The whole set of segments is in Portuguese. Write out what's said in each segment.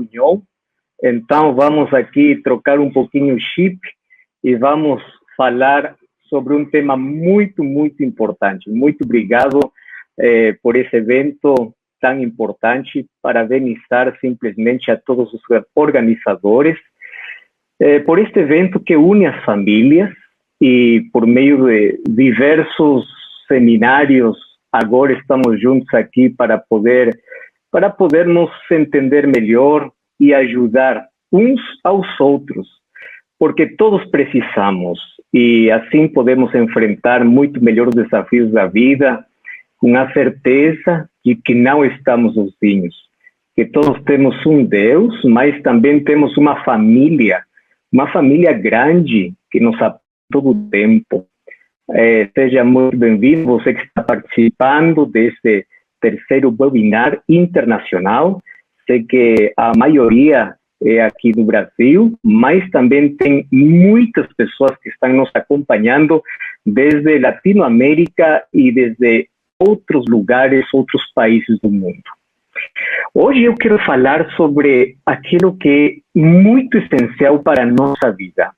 reunião. Então, vamos aqui trocar um pouquinho o chip e vamos falar sobre um tema muito, muito importante. Muito obrigado por esse evento tão importante. Parabenizar simplesmente a todos os organizadores por este evento que une as famílias e por meio de diversos seminários, agora estamos juntos aqui para podermos entender melhor e ajudar uns aos outros, porque todos precisamos e assim podemos enfrentar muito melhor os desafios da vida, com a certeza de que não estamos sozinhos, que todos temos um Deus, mas também temos uma família grande que nos apoia todo o tempo. Seja muito bem-vindo, você que está participando desse terceiro webinar internacional. Sei que a maioria é aqui no Brasil, mas também tem muitas pessoas que estão nos acompanhando desde Latinoamérica e desde outros lugares, outros países do mundo. Hoje eu quero falar sobre aquilo que é muito essencial para a nossa vida,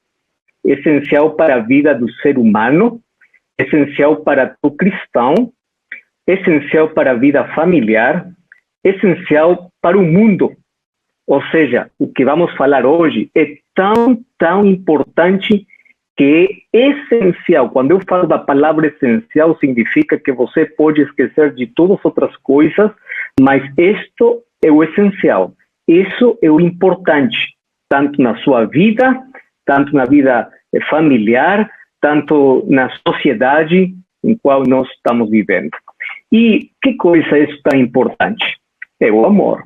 essencial para a vida do ser humano, essencial para o cristão, essencial para a vida familiar, essencial para o mundo. Ou seja, o que vamos falar hoje é tão importante que é essencial. Quando eu falo da palavra essencial, significa que você pode esquecer de todas as outras coisas, mas isto é o essencial. Isso é o importante, tanto na sua vida, tanto na vida familiar, tanto na sociedade em qual nós estamos vivendo. E que coisa é tão importante? É o amor.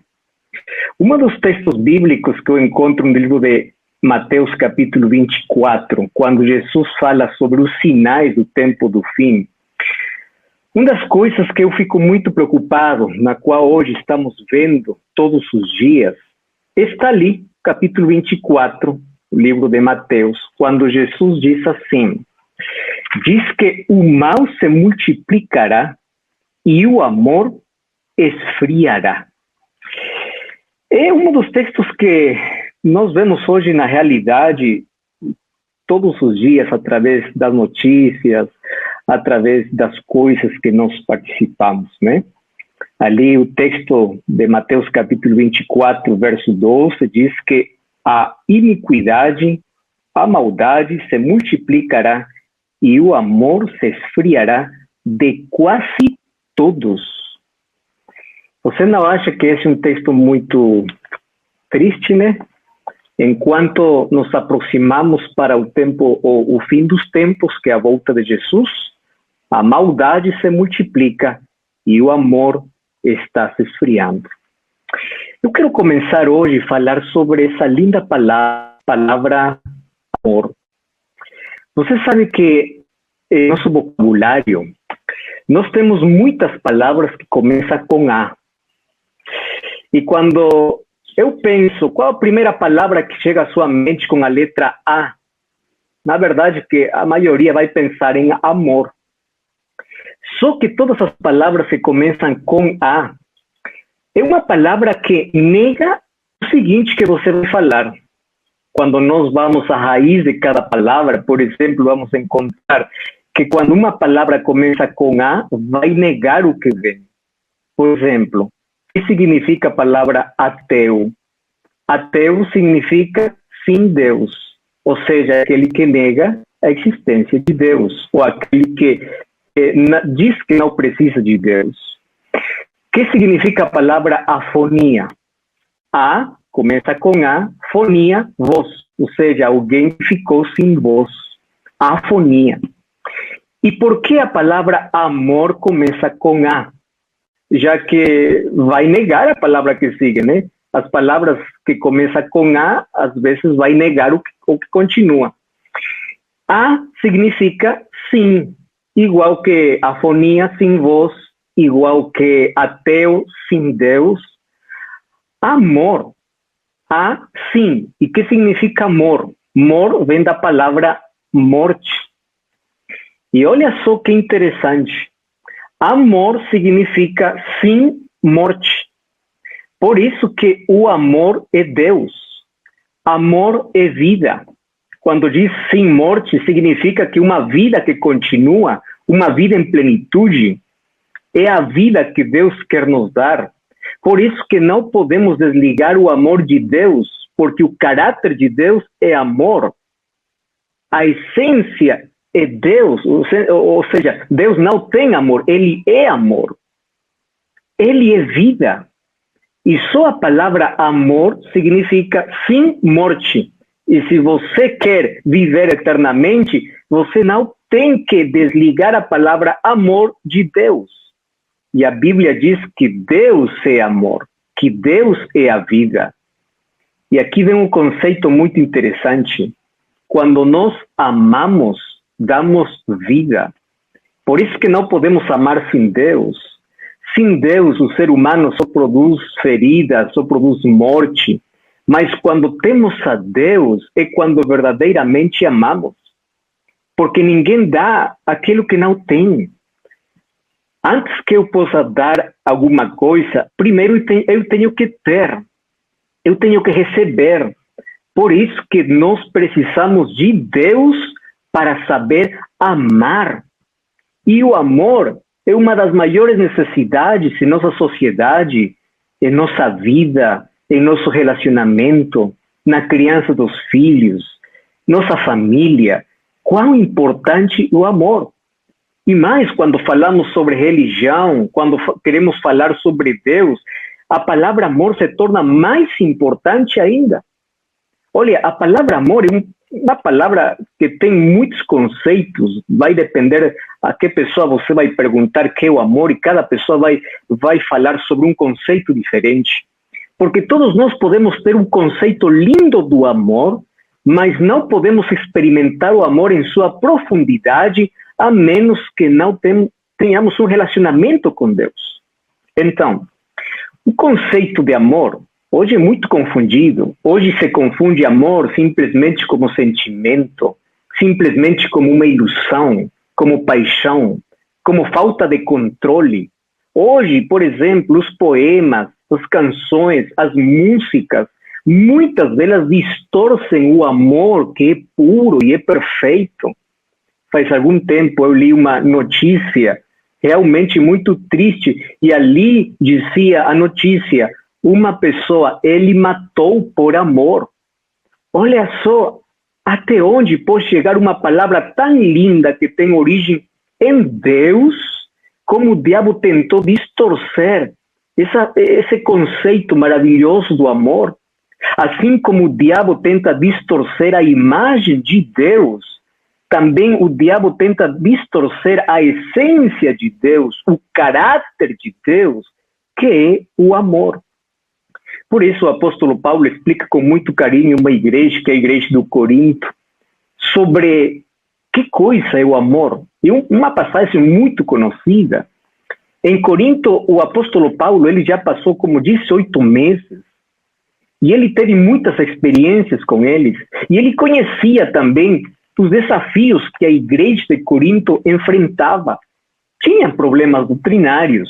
Um dos textos bíblicos que eu encontro no livro de Mateus capítulo 24, quando Jesus fala sobre os sinais do tempo do fim, uma das coisas que eu fico muito preocupado, na qual hoje estamos vendo todos os dias, está ali, capítulo 24, o livro de Mateus, quando Jesus diz assim, diz que o mal se multiplicará e o amor esfriará. É um dos textos que nós vemos hoje na realidade, todos os dias, através das notícias, através das coisas que nós participamos, né? Ali o texto de Mateus capítulo 24, verso 12, diz que a iniquidade, a maldade se multiplicará e o amor se esfriará de quase todos. Você não acha que esse é um texto muito triste, né? Enquanto nos aproximamos para o tempo, o fim dos tempos, que é a volta de Jesus, a maldade se multiplica e o amor está se esfriando. Eu quero começar hoje a falar sobre essa linda palavra amor. Você sabe que em nosso vocabulário nós temos muitas palavras que começam com A. E quando eu penso, qual a primeira palavra que chega à sua mente com a letra A? Na verdade, que a maioria vai pensar em amor. Só que todas as palavras que começam com A é uma palavra que nega o seguinte que você vai falar. Quando nós vamos à raiz de cada palavra, por exemplo, vamos encontrar que quando uma palavra começa com A, vai negar o que vem. Por exemplo, o que significa a palavra ateu? Ateu significa sem Deus, ou seja, aquele que nega a existência de Deus, ou aquele que diz que não precisa de Deus. O que significa a palavra afonia? A começa com A, fonia, voz, ou seja, alguém que ficou sem voz. Afonia. E por que a palavra amor começa com A? Já que vai negar a palavra que sigue, né? As palavras que começam com A, às vezes vai negar o que continua. A significa sim, igual que afonia, sem voz, igual que ateu, sem Deus. Amor, A, sim. E que significa amor? Mor vem da palavra morte. E olha só que interessante. Amor significa sim, morte. Por isso que o amor é Deus. Amor é vida. Quando diz sem morte, significa que uma vida que continua, uma vida em plenitude, é a vida que Deus quer nos dar. Por isso que não podemos desligar o amor de Deus, porque o caráter de Deus é amor. A essência é Deus, ou seja, Deus não tem amor, Ele é amor. Ele é vida. E só a palavra amor significa sem morte. E se você quer viver eternamente, você não tem que desligar a palavra amor de Deus. E a Bíblia diz que Deus é amor, que Deus é a vida. E aqui vem um conceito muito interessante. Quando nós amamos, damos vida. Por isso que não podemos amar sem Deus. Sem Deus, o ser humano só produz feridas, só produz morte. Mas quando temos a Deus, é quando verdadeiramente amamos. Porque ninguém dá aquilo que não tem. Antes que eu possa dar alguma coisa, primeiro eu tenho que ter. Eu tenho que receber. Por isso que nós precisamos de Deus para saber amar. E o amor é uma das maiores necessidades em nossa sociedade, em nossa vida, em nosso relacionamento, na criança dos filhos, nossa família. Quão importante o amor. E mais, quando falamos sobre religião, quando queremos falar sobre Deus, a palavra amor se torna mais importante ainda. Olha, a palavra amor é uma palavra que tem muitos conceitos, vai depender a que pessoa você vai perguntar que é o amor, e cada pessoa vai falar sobre um conceito diferente. Porque todos nós podemos ter um conceito lindo do amor, mas não podemos experimentar o amor em sua profundidade, a menos que não tenhamos um relacionamento com Deus. Então, o conceito de amor hoje é muito confundido. Hoje se confunde amor simplesmente como sentimento, simplesmente como uma ilusão, como paixão, como falta de controle. Hoje, por exemplo, os poemas, as canções, as músicas, muitas delas distorcem o amor que é puro e é perfeito. Faz algum tempo eu li uma notícia realmente muito triste, e ali dizia a notícia: uma pessoa, ele matou por amor. Olha só até onde pode chegar uma palavra tão linda que tem origem em Deus, como o diabo tentou distorcer esse conceito maravilhoso do amor. Assim como o diabo tenta distorcer a imagem de Deus, também o diabo tenta distorcer a essência de Deus, o caráter de Deus, que é o amor. Por isso o apóstolo Paulo explica com muito carinho uma igreja, que é a igreja do Corinto, sobre que coisa é o amor. E uma passagem muito conhecida. Em Corinto, o apóstolo Paulo, ele já passou como 18 meses, e ele teve muitas experiências com eles, e ele conhecia também os desafios que a igreja de Corinto enfrentava. Tinha problemas doutrinários,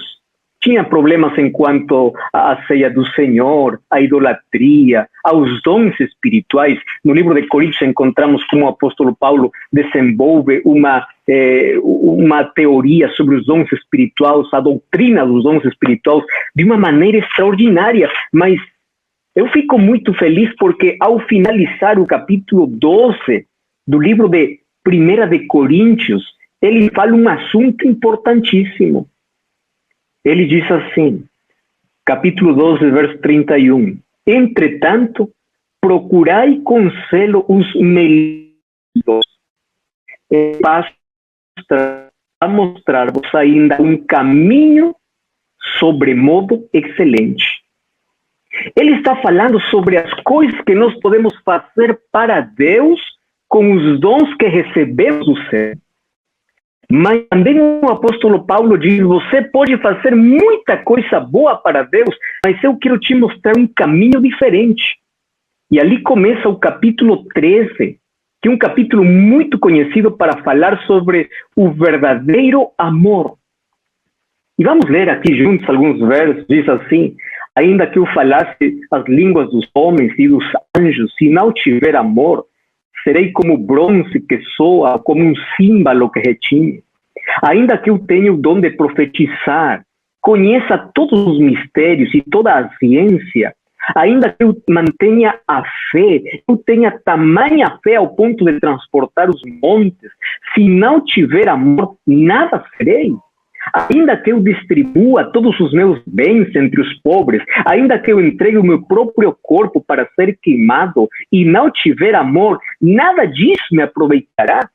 tinha problemas em quanto à ceia do Senhor, à idolatria, aos dons espirituais. No livro de Coríntios encontramos como o apóstolo Paulo desenvolve uma teoria sobre os dons espirituais, a doutrina dos dons espirituais, de uma maneira extraordinária. Mas eu fico muito feliz porque ao finalizar o capítulo 12 do livro de 1 de Coríntios, ele fala um assunto importantíssimo. Ele diz assim, capítulo 12, verso 31. Entretanto, procurai com zelo os melhores, a mostrar-vos ainda um caminho sobremodo excelente. Ele está falando sobre as coisas que nós podemos fazer para Deus com os dons que recebemos do céu. Mas também o apóstolo Paulo diz, você pode fazer muita coisa boa para Deus, mas eu quero te mostrar um caminho diferente. E ali começa o capítulo 13, que é um capítulo muito conhecido para falar sobre o verdadeiro amor. E vamos ler aqui juntos alguns versos, diz assim: Ainda que eu falasse as línguas dos homens e dos anjos, se não tiver amor, serei como bronze que soa, como um símbolo que retine. Ainda que eu tenha o dom de profetizar, conheça todos os mistérios e toda a ciência, ainda que eu mantenha a fé, eu tenha tamanha fé ao ponto de transportar os montes, se não tiver amor, nada serei. Ainda que eu distribua todos os meus bens entre os pobres, ainda que eu entregue o meu próprio corpo para ser queimado e não tiver amor, nada disso me aproveitará.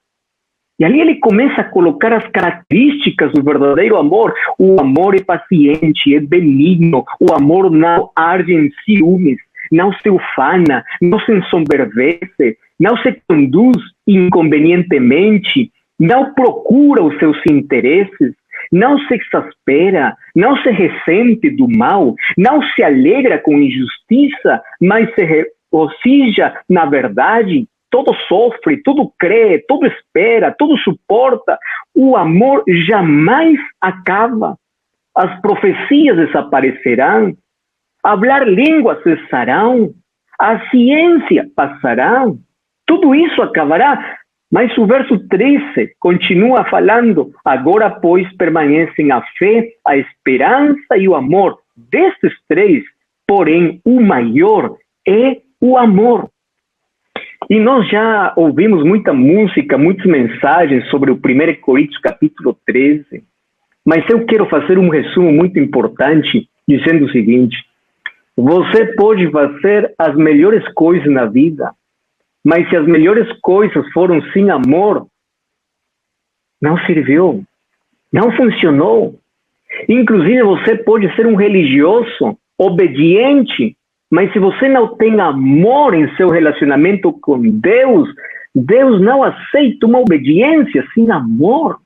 E ali ele começa a colocar as características do verdadeiro amor. O amor é paciente, é benigno, o amor não arde em ciúmes, não se ufana, não se ensoberbece, não se conduz inconvenientemente, não procura os seus interesses, não se exaspera, não se ressente do mal, não se alegra com injustiça, mas se regozija na verdade. Todo sofre, tudo crê, tudo espera, tudo suporta. O amor jamais acaba. As profecias desaparecerão, hablar línguas cessarão, a ciência passará, tudo isso acabará. Mas o verso 13 continua falando: agora, pois, permanecem a fé, a esperança e o amor. Destes três, porém, o maior é o amor. E nós já ouvimos muita música, muitas mensagens sobre o 1 Coríntios capítulo 13, mas eu quero fazer um resumo muito importante, dizendo o seguinte: você pode fazer as melhores coisas na vida, mas se as melhores coisas foram sem amor, não serviu, não funcionou. Inclusive você pode ser um religioso, obediente, mas se você não tem amor em seu relacionamento com Deus, Deus não aceita uma obediência sem amor.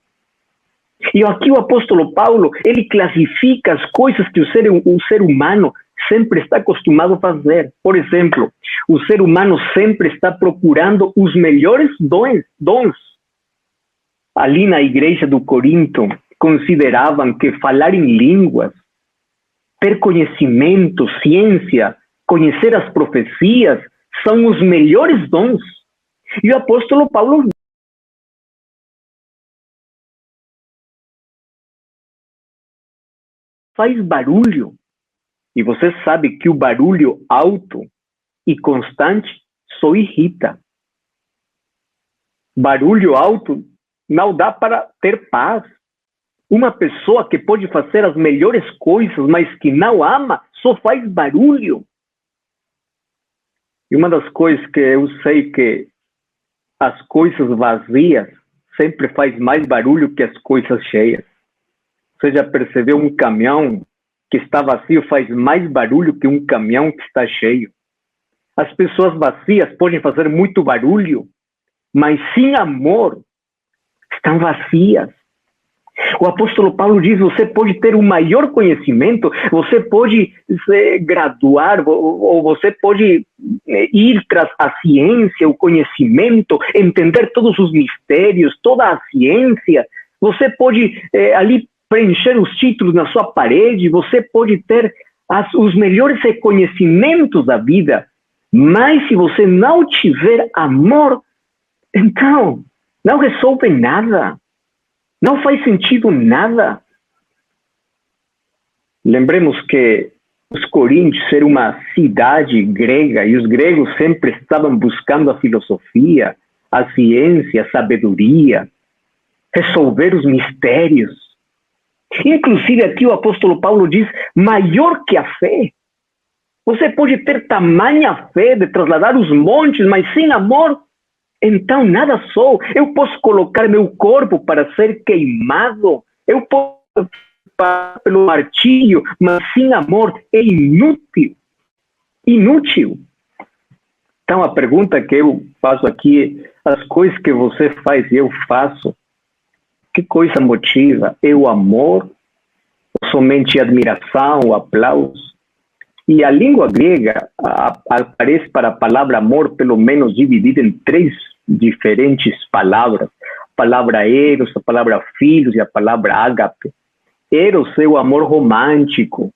E aqui o apóstolo Paulo, ele classifica as coisas que o ser humano sempre está acostumado a fazer. Por exemplo, o ser humano sempre está procurando os melhores dons. Ali na igreja do Corinto, consideravam que falar em línguas, ter conhecimento, ciência, conhecer as profecias, são os melhores dons. E o apóstolo Paulo faz barulho. E você sabe que o barulho alto e constante só irrita. Barulho alto não dá para ter paz. Uma pessoa que pode fazer as melhores coisas, mas que não ama, só faz barulho. E uma das coisas que eu sei que as coisas vazias sempre faz mais barulho que as coisas cheias. Você já percebeu um caminhão que está vazio faz mais barulho que um caminhão que está cheio? As pessoas vazias podem fazer muito barulho, mas sem amor estão vazias. O apóstolo Paulo diz: você pode ter o maior conhecimento, você pode se graduar, ou você pode ir tras a ciência, o conhecimento, entender todos os mistérios, toda a ciência. Você pode ali preencher os títulos na sua parede, você pode ter os melhores reconhecimentos da vida, mas se você não tiver amor, então não resolve nada. Não faz sentido nada. Lembremos que os coríntios eram uma cidade grega e os gregos sempre estavam buscando a filosofia, a ciência, a sabedoria, resolver os mistérios. Inclusive aqui o apóstolo Paulo diz: maior que a fé. Você pode ter tamanha fé de trasladar os montes, mas sem amor, então nada sou. Eu posso colocar meu corpo para ser queimado, eu posso passar pelo martírio, mas sem amor é inútil. Inútil. Então a pergunta que eu faço aqui é: as coisas que você faz e eu faço, que coisa motiva? É o amor? Ou somente admiração, o aplauso? E a língua grega aparece para a palavra amor pelo menos dividida em 3 diferentes palavras. A palavra eros, a palavra filhos e a palavra ágape. Eros é o amor romântico,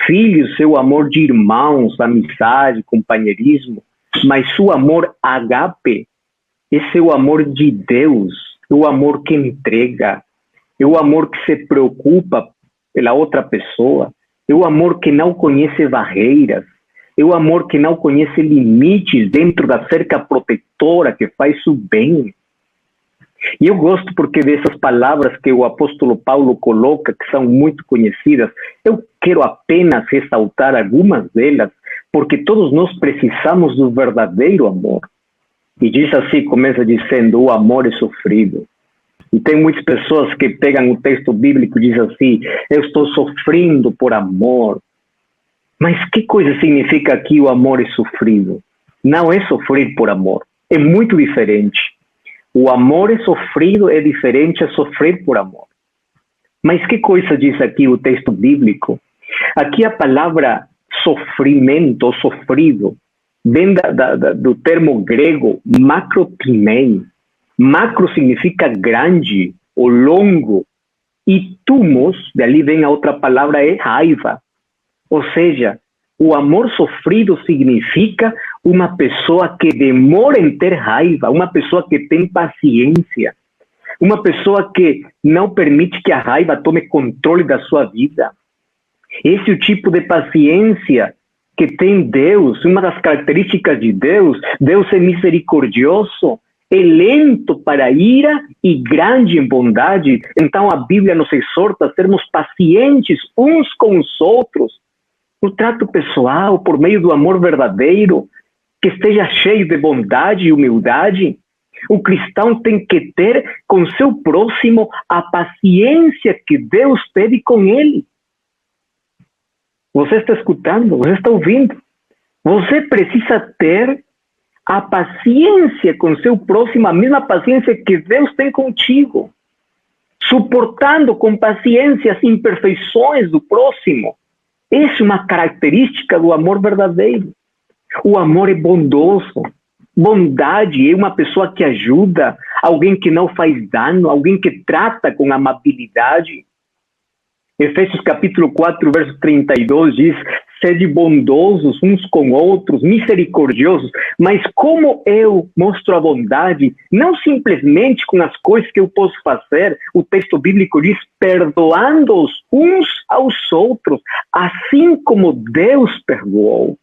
Filhos, seu amor de irmãos, amizade, companheirismo, mas o amor agape, esse é o amor de Deus, é o amor que entrega, é o amor que se preocupa pela outra pessoa, é o amor que não conhece barreiras, é o amor que não conhece limites dentro da cerca protetora que faz o bem. E eu gosto porque dessas palavras que o apóstolo Paulo coloca, que são muito conhecidas, eu quero apenas ressaltar algumas delas, porque todos nós precisamos do verdadeiro amor. E diz assim, começa dizendo, o amor é sofrido. E tem muitas pessoas que pegam o texto bíblico e dizem assim, eu estou sofrendo por amor. Mas que coisa significa aqui o amor é sofrido? Não é sofrer por amor, é muito diferente. O amor é sofrido é diferente a sofrer por amor. Mas que coisa diz aqui o texto bíblico? Aqui a palavra sofrimento ou sofrido vem do termo grego macrotimei. Macro significa grande ou longo. E tumos, dali vem a outra palavra, é raiva. Ou seja, o amor sofrido significa uma pessoa que demora em ter raiva, uma pessoa que tem paciência, uma pessoa que não permite que a raiva tome controle da sua vida. Esse é o tipo de paciência que tem Deus, uma das características de Deus. Deus é misericordioso, é lento para a ira e grande em bondade. Então a Bíblia nos exorta a sermos pacientes uns com os outros, no trato pessoal, por meio do amor verdadeiro, que esteja cheio de bondade e humildade. O cristão tem que ter com seu próximo a paciência que Deus teve com ele. Você está escutando? Você está ouvindo? Você precisa ter a paciência com seu próximo, a mesma paciência que Deus tem contigo, suportando com paciência as imperfeições do próximo. Essa é uma característica do amor verdadeiro. O amor é bondoso. Bondade é uma pessoa que ajuda, alguém que não faz dano, alguém que trata com amabilidade. Efésios capítulo 4, verso 32 diz, sede bondosos uns com outros, misericordiosos. Mas como eu mostro a bondade, não simplesmente com as coisas que eu posso fazer, o texto bíblico diz, perdoando-os uns aos outros, assim como Deus perdoou.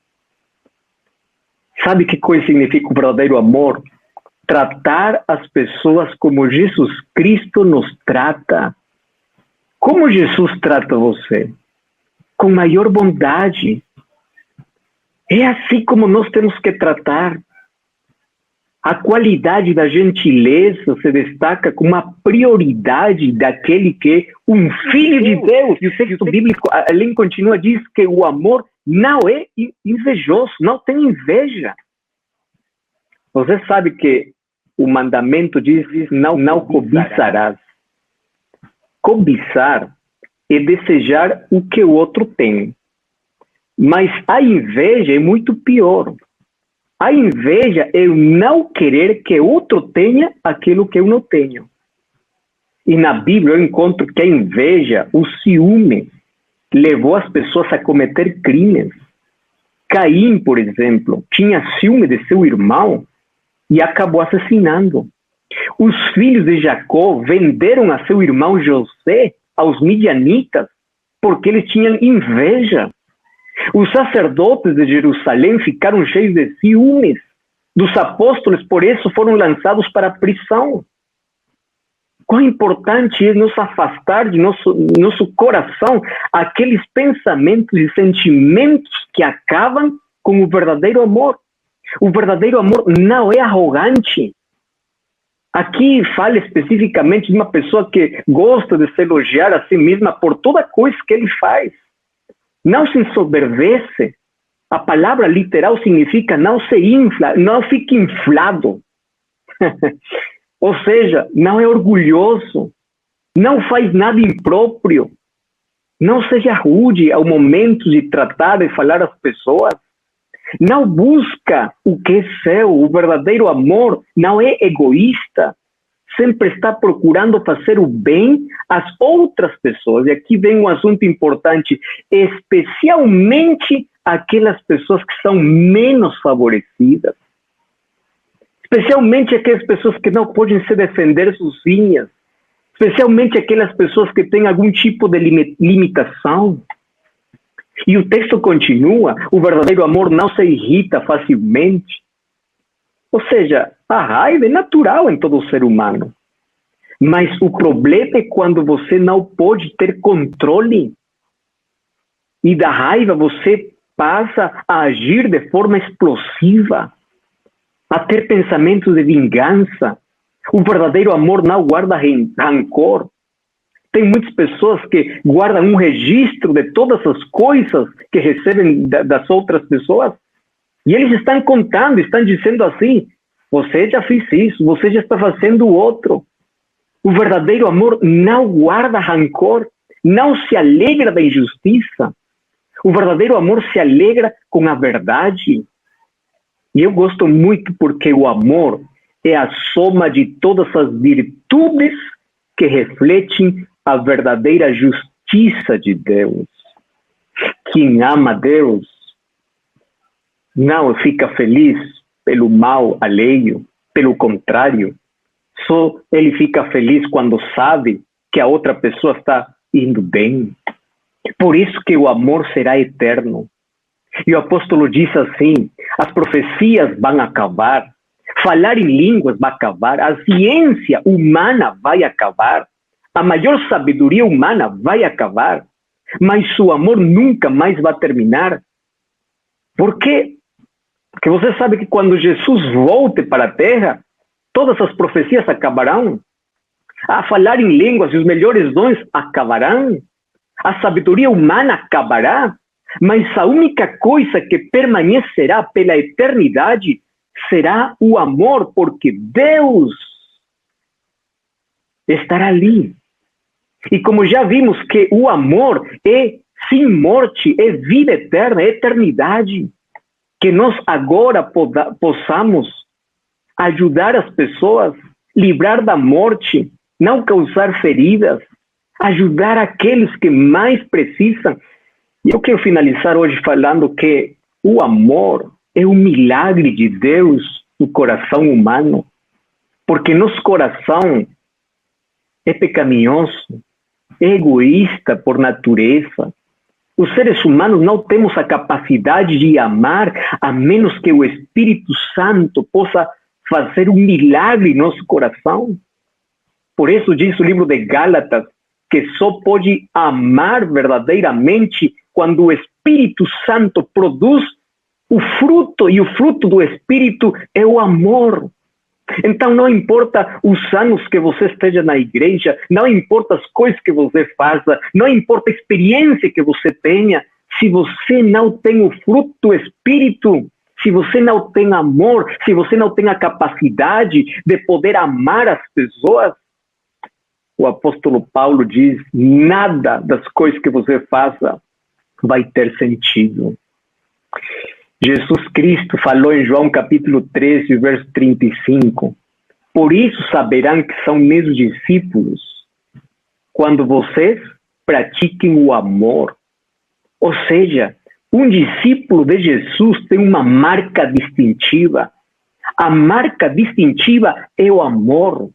Sabe que coisa significa o verdadeiro amor? Tratar as pessoas como Jesus Cristo nos trata. Como Jesus trata você? Com maior bondade. É assim como nós temos que tratar. A qualidade da gentileza se destaca como uma prioridade daquele que é um filho de Deus. E o texto bíblico, além continua, diz que o amor não é invejoso, não tem inveja. Você sabe que o mandamento diz, não cobiçarás. Cobiçar é desejar o que o outro tem. Mas a inveja é muito pior. A inveja é eu não querer que outro tenha aquilo que eu não tenho. E na Bíblia eu encontro que a inveja, o ciúme, levou as pessoas a cometer crimes. Caim, por exemplo, tinha ciúme de seu irmão e acabou assassinando. Os filhos de Jacó venderam a seu irmão José aos midianitas porque eles tinham inveja. Os sacerdotes de Jerusalém ficaram cheios de ciúmes dos apóstolos, por isso foram lançados para a prisão. Quão importante é nos afastar de nosso coração aqueles pensamentos e sentimentos que acabam com o verdadeiro amor. O verdadeiro amor não é arrogante. Aqui fala especificamente de uma pessoa que gosta de se elogiar a si mesma por toda coisa que ele faz. Não se ensoberbece. A palavra literal significa não se infla, não fica inflado. Ou seja, não é orgulhoso, não faz nada impróprio, não seja rude ao momento de tratar e falar às pessoas. Não busca o que é seu. O verdadeiro amor não é egoísta. sempre está procurando fazer o bem às outras pessoas. E aqui vem um assunto importante, especialmente aquelas pessoas que são menos favorecidas. Especialmente aquelas pessoas que não podem se defender sozinhas. Especialmente aquelas pessoas que têm algum tipo de limitação. E o texto continua, o verdadeiro amor não se irrita facilmente. Ou seja, a raiva é natural em todo ser humano. Mas o problema é quando você não pode ter controle. E da raiva você passa a agir de forma explosiva, a ter pensamentos de vingança. O verdadeiro amor não guarda rancor. Tem muitas pessoas que guardam um registro de todas as coisas que recebem das outras pessoas. E eles estão contando, estão dizendo assim, você já fez isso, você já está fazendo o outro. O verdadeiro amor não guarda rancor, não se alegra da injustiça. O verdadeiro amor se alegra com a verdade. E eu gosto muito porque o amor é a soma de todas as virtudes que refletem a verdadeira justiça de Deus. Quem ama a Deus não fica feliz pelo mal alheio, pelo contrário, só ele fica feliz quando sabe que a outra pessoa está indo bem. Por isso que o amor será eterno. E o apóstolo diz assim, as profecias vão acabar, falar em línguas vai acabar, a ciência humana vai acabar, a maior sabedoria humana vai acabar, mas o amor nunca mais vai terminar. Por quê? Porque você sabe que quando Jesus volte para a terra, todas as profecias acabarão, a falar em línguas e os melhores dons acabarão, a sabedoria humana acabará, mas a única coisa que permanecerá pela eternidade será o amor, porque Deus estará ali. E como já vimos que o amor é sem morte, é vida eterna, é eternidade, que nós agora possamos ajudar as pessoas, livrar da morte, não causar feridas, ajudar aqueles que mais precisam. E eu quero finalizar hoje falando que o amor é um milagre de Deus no coração humano, porque nosso coração é pecaminoso, é egoísta por natureza. Os seres humanos não temos a capacidade de amar a menos que o Espírito Santo possa fazer um milagre em nosso coração. Por isso diz o livro de Gálatas que só pode amar verdadeiramente quando o Espírito Santo produz o fruto, e o fruto do Espírito é o amor. Então não importa os anos que você esteja na igreja, não importa as coisas que você faça, não importa a experiência que você tenha, se você não tem o fruto do Espírito, se você não tem amor, se você não tem a capacidade de poder amar as pessoas, o apóstolo Paulo diz, nada das coisas que você faça vai ter sentido. Jesus Cristo falou em João capítulo 13, verso 35. Por isso saberão que são meus discípulos, quando vocês pratiquem o amor. Ou seja, um discípulo de Jesus tem uma marca distintiva. A marca distintiva é o amor.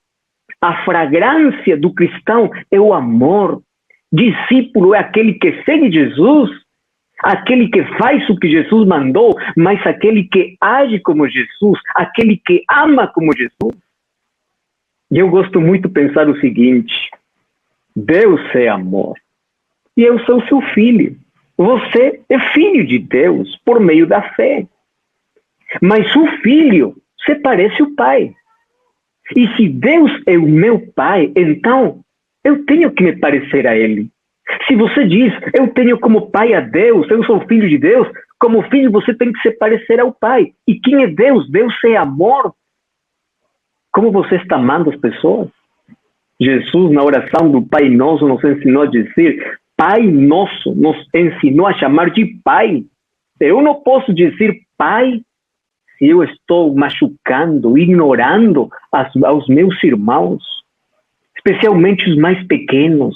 A fragrância do cristão é o amor. Discípulo é aquele que segue Jesus, aquele que faz o que Jesus mandou, mas aquele que age como Jesus, aquele que ama como Jesus. E eu gosto muito de pensar o seguinte, Deus é amor, e eu sou seu filho. Você é filho de Deus por meio da fé. Mas o filho se parece ao pai. E se Deus é o meu pai, então eu tenho que me parecer a ele. Se você diz, eu tenho como pai a Deus, eu sou filho de Deus, como filho você tem que se parecer ao pai. E quem é Deus? Deus é amor. Como você está amando as pessoas? Jesus, na oração do Pai Nosso, nos ensinou a dizer, Pai Nosso, nos ensinou a chamar de Pai. Eu não posso dizer Pai se eu estou machucando, ignorando aos meus irmãos, especialmente os mais pequenos,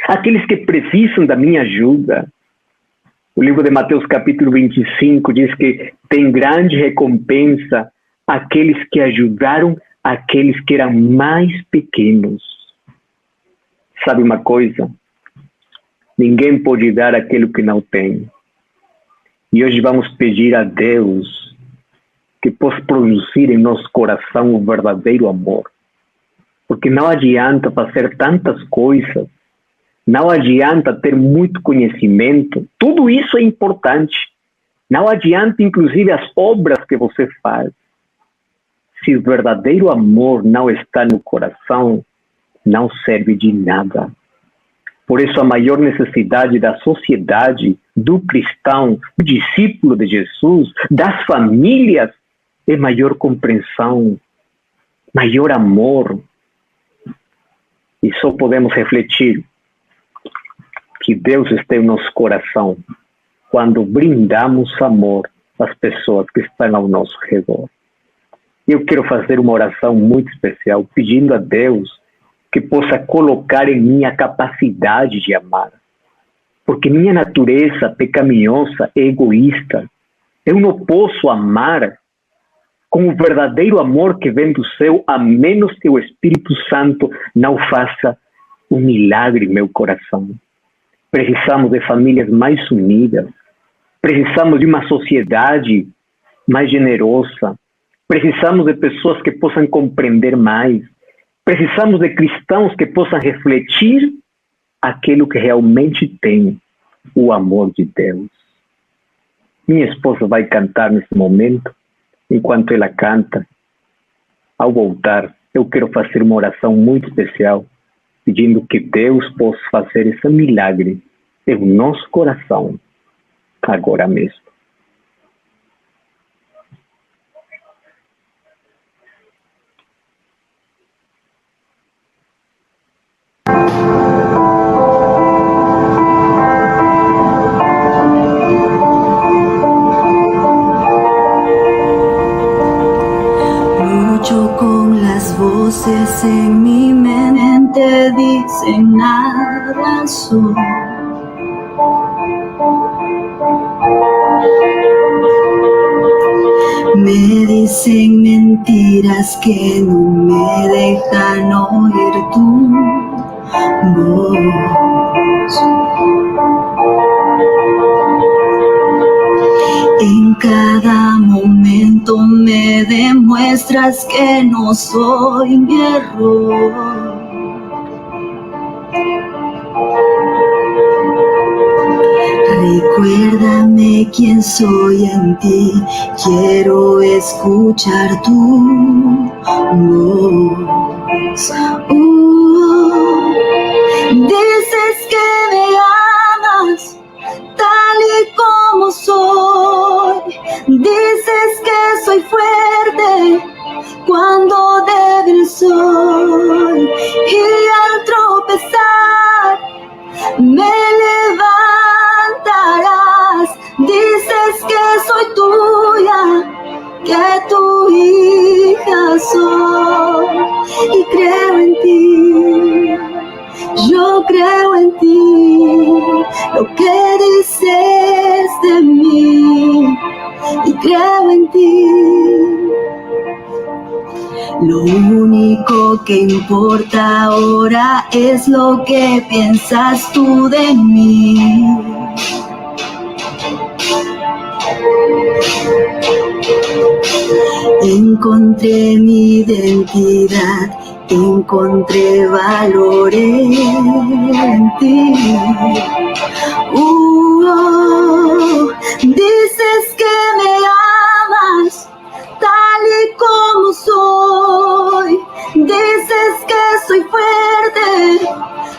aqueles que precisam da minha ajuda. O livro de Mateus capítulo 25 diz que tem grande recompensa aqueles que ajudaram aqueles que eram mais pequenos. Sabe uma coisa? Ninguém pode dar aquilo que não tem. E hoje vamos pedir a Deus que possa produzir em nosso coração o verdadeiro amor. Porque não adianta fazer tantas coisas, não adianta ter muito conhecimento, tudo isso é importante. Não adianta, inclusive, as obras que você faz. Se o verdadeiro amor não está no coração, não serve de nada. Por isso, a maior necessidade da sociedade, do cristão, do discípulo de Jesus, das famílias, é maior compreensão, maior amor. E só podemos refletir que Deus está em nosso coração quando brindamos amor às pessoas que estão ao nosso redor. Eu quero fazer uma oração muito especial, pedindo a Deus que possa colocar em mim a capacidade de amar. Porque minha natureza pecaminosa é egoísta. Eu não posso amar com o verdadeiro amor que vem do céu, a menos que o Espírito Santo não faça um milagre em meu coração. Precisamos de famílias mais unidas. Precisamos de uma sociedade mais generosa. Precisamos de pessoas que possam compreender mais. Precisamos de cristãos que possam refletir aquilo que realmente tem, o amor de Deus. Minha esposa vai cantar nesse momento. Enquanto ela canta, ao voltar, eu quero fazer uma oração muito especial, pedindo que Deus possa fazer esse milagre em nosso coração, agora mesmo. Lucho con las voces en mi mente, dicen nada soy. Me dicen mentiras que no me dejan oír tu voz. En cada momento me demuestras que no soy mi error. Recuérdame quién soy en ti, quiero escuchar tu voz. Dices que me amas tal y como soy, dices que soy fuerte cuando débil soy, y al tropezar me levantarás. Dices que soy tuya, que tu hija soy, y creo en ti, yo creo en ti, lo que dices de mí, y creo en ti. Lo único que importa ahora es lo que piensas tú de mí. Encontré mi identidad, encontré valor en ti. Dices que me amas tal y como soy, dices que soy fuerte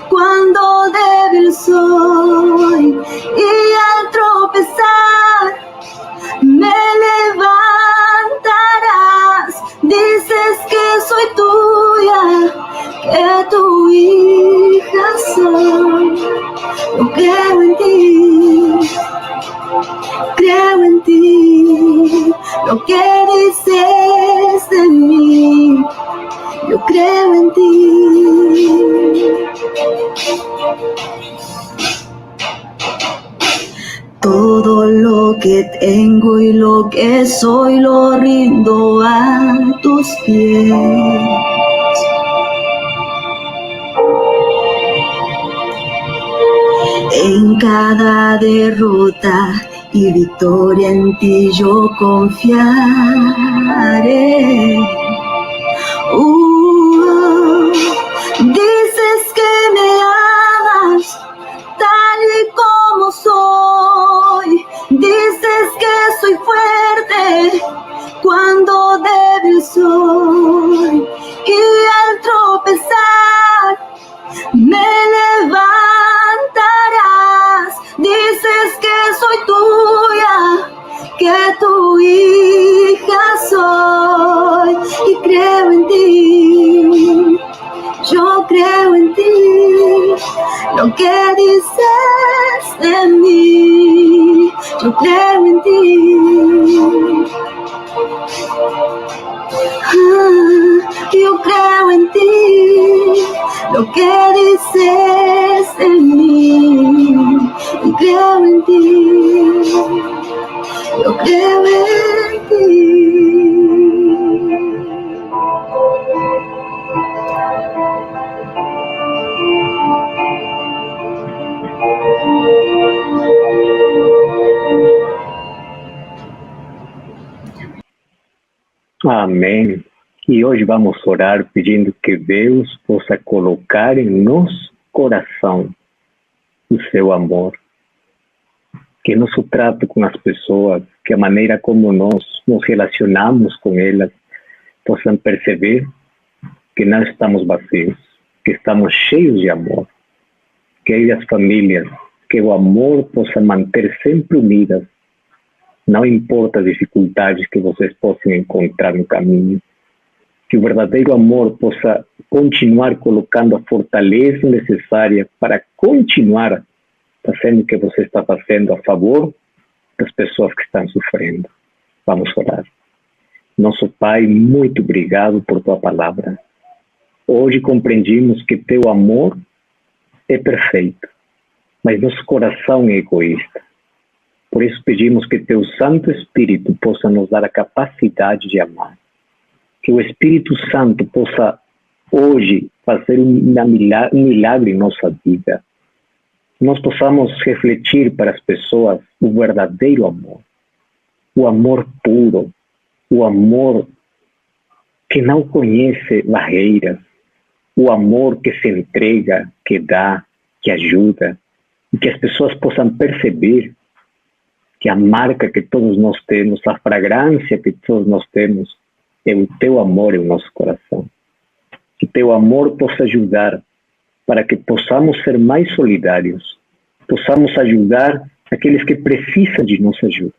cuando débil soy, y al tropezar me levantarás. Dices que soy tuya, que tu hija soy. Yo creo en ti, creo en ti. dices de mí, yo creo en ti. Todo lo que tengo y lo que soy lo rindo a tus pies. En cada derrota y victoria en ti yo confiaré. Dices que me amas tal y como soy. Dices que soy fuerte cuando débil soy. Y al tropezar me levantarás. Dices que soy tuya, que tu hija soy. Y creo en ti, yo creo en ti. Lo que dices de mí, yo creo en ti. Yo creo en ti. Lo que dices de mí, yo creo en ti. Yo creo en ti. Amém. E hoje vamos orar pedindo que Deus possa colocar em nosso coração o seu amor. Que nosso trato com as pessoas, que a maneira como nós nos relacionamos com elas, possam perceber que não estamos vazios, que estamos cheios de amor. Que as famílias, que o amor possa manter sempre unidas. Não importa as dificuldades que vocês possam encontrar no caminho. Que o verdadeiro amor possa continuar colocando a fortaleza necessária para continuar fazendo o que você está fazendo a favor das pessoas que estão sofrendo. Vamos orar. Nosso Pai, muito obrigado por tua palavra. Hoje compreendimos que teu amor é perfeito, mas nosso coração é egoísta. Por isso pedimos que teu Santo Espírito possa nos dar a capacidade de amar. Que o Espírito Santo possa hoje fazer um milagre em nossa vida. Nós possamos refletir para as pessoas o verdadeiro amor. O amor puro. O amor que não conhece barreiras. O amor que se entrega, que dá, que ajuda. E que as pessoas possam perceber que a marca que todos nós temos, a fragrância que todos nós temos, é o teu amor em nosso coração. Que teu amor possa ajudar para que possamos ser mais solidários, possamos ajudar aqueles que precisam de nossa ajuda.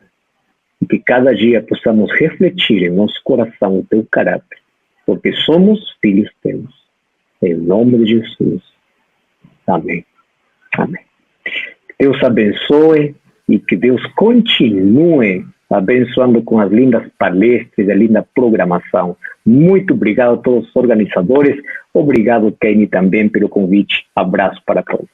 E que cada dia possamos refletir em nosso coração o teu caráter, porque somos filhos teus. Em nome de Jesus. Amém. Amém. Que Deus abençoe e que Deus continue abençoando com as lindas palestras, a linda programação. Muito obrigado a todos os organizadores. Obrigado, Kenny, também pelo convite. Abraço para todos.